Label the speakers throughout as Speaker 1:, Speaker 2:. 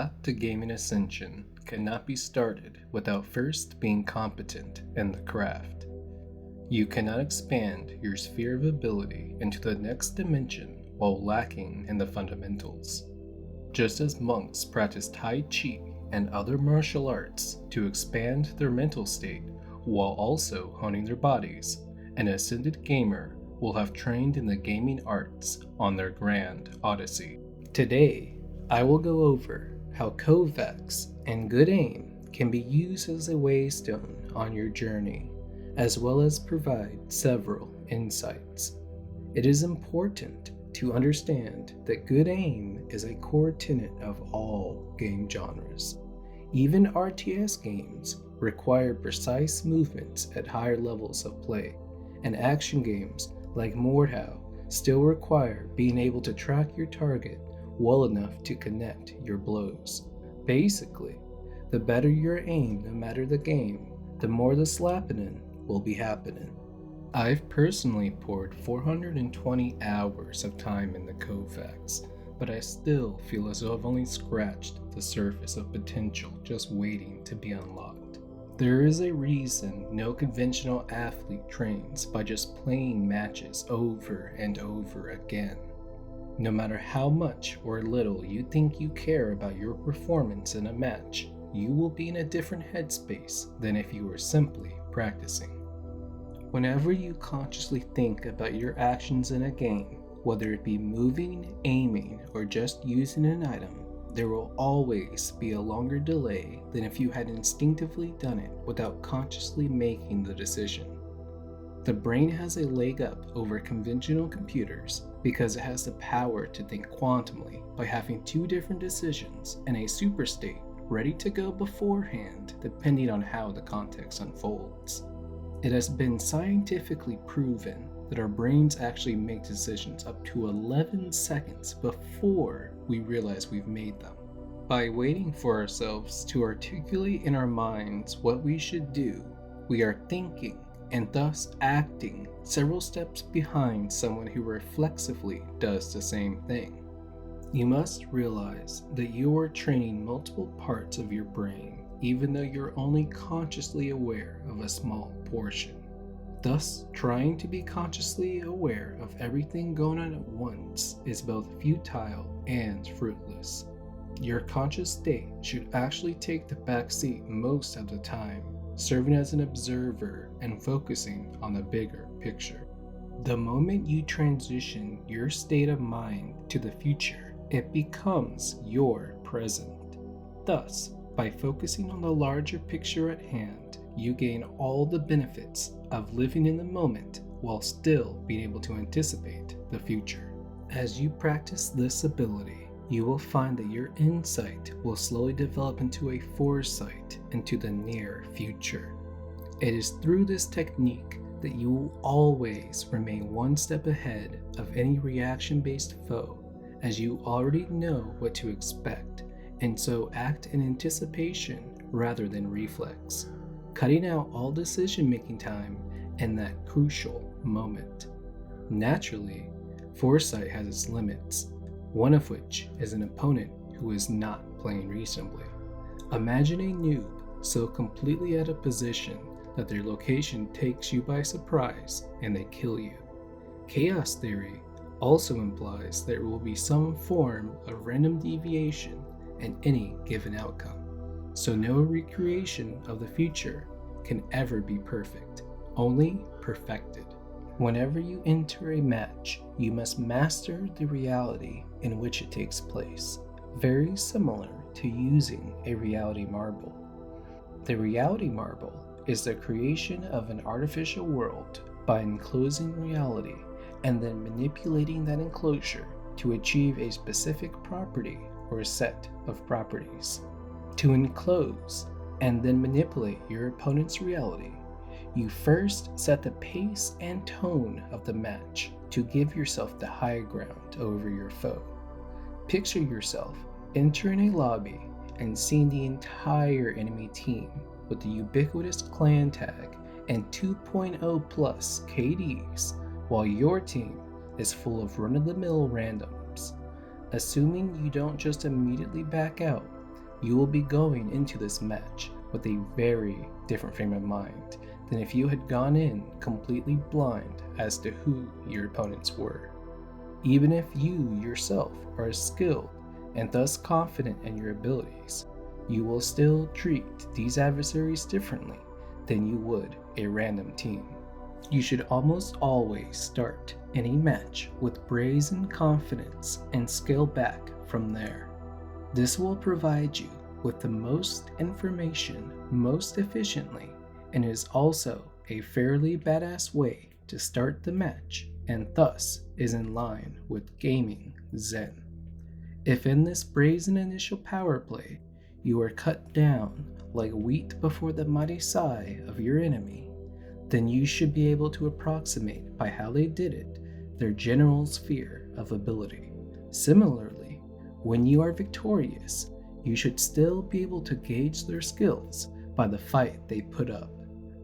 Speaker 1: path to gaming ascension cannot be started without first being competent in the craft. You cannot expand your sphere of ability into the next dimension while lacking in the fundamentals. Just as monks practice Tai Chi and other martial arts to expand their mental state while also honing their bodies, an ascended gamer will have trained in the gaming arts on their grand odyssey. Today, I will go over how Kovaaks and good aim can be used as a waystone on your journey, as well as provide several insights. It is important to understand that good aim is a core tenet of all game genres. Even RTS games require precise movements at higher levels of play, and action games like Mordhau still require being able to track your target well enough to connect your blows. Basically, the better your aim no matter the game, the more the slapping will be happening. I've personally poured 420 hours of time in the Kovaaks, but I still feel as though I've only scratched the surface of potential just waiting to be unlocked. There is a reason no conventional athlete trains by just playing matches over and over again. No matter how much or little you think you care about your performance in a match, you will be in a different headspace than if you were simply practicing. Whenever you consciously think about your actions in a game, whether it be moving, aiming, or just using an item, there will always be a longer delay than if you had instinctively done it without consciously making the decision. The brain has a leg up over conventional computers because it has the power to think quantumly by having two different decisions in a super state ready to go beforehand depending on how the context unfolds. It has been scientifically proven that our brains actually make decisions up to 11 seconds before we realize we've made them. By waiting for ourselves to articulate in our minds what we should do, we are thinking and thus acting several steps behind someone who reflexively does the same thing. You must realize that you are training multiple parts of your brain, even though you're only consciously aware of a small portion. Thus, trying to be consciously aware of everything going on at once is both futile and fruitless. Your conscious state should actually take the back seat most of the time, serving as an observer and focusing on the bigger picture. The moment you transition your state of mind to the future, it becomes your present. Thus, by focusing on the larger picture at hand, you gain all the benefits of living in the moment while still being able to anticipate the future. As you practice this ability, you will find that your insight will slowly develop into a foresight into the near future. It is through this technique that you will always remain one step ahead of any reaction-based foe, as you already know what to expect, and so act in anticipation rather than reflex, cutting out all decision-making time in that crucial moment. Naturally, foresight has its limits, one of which is an opponent who is not playing reasonably. Imagine a noob so completely out of position that their location takes you by surprise and they kill you. Chaos theory also implies there will be some form of random deviation in any given outcome, so no recreation of the future can ever be perfect, only perfected. Whenever you enter a match, you must master the reality in which it takes place, very similar to using a reality marble. The reality marble is the creation of an artificial world by enclosing reality and then manipulating that enclosure to achieve a specific property or a set of properties. To enclose and then manipulate your opponent's reality, you first set the pace and tone of the match to give yourself the high ground over your foe. Picture yourself entering a lobby and seeing the entire enemy team with the ubiquitous clan tag and 2.0 plus KDs, while your team is full of run-of-the-mill randoms. Assuming you don't just immediately back out, you will be going into this match with a very different frame of mind than if you had gone in completely blind as to who your opponents were. Even if you yourself are skilled and thus confident in your abilities, you will still treat these adversaries differently than you would a random team. You should almost always start any match with brazen confidence and scale back from there. This will provide you with the most information most efficiently, and is also a fairly badass way to start the match, and thus is in line with gaming Zen. If in this brazen initial power play you are cut down like wheat before the mighty sigh of your enemy, then you should be able to approximate by how they did it their general sphere of ability. Similarly, when you are victorious, you should still be able to gauge their skills by the fight they put up.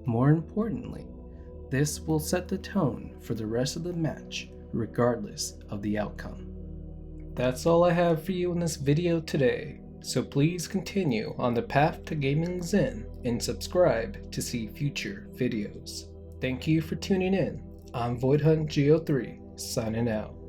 Speaker 1: More importantly, this will set the tone for the rest of the match regardless of the outcome. That's all I have for you in this video today, so please continue on the path to gaming Zen and subscribe to see future videos. Thank you for tuning in. I'm VoidHuntGO3, signing out.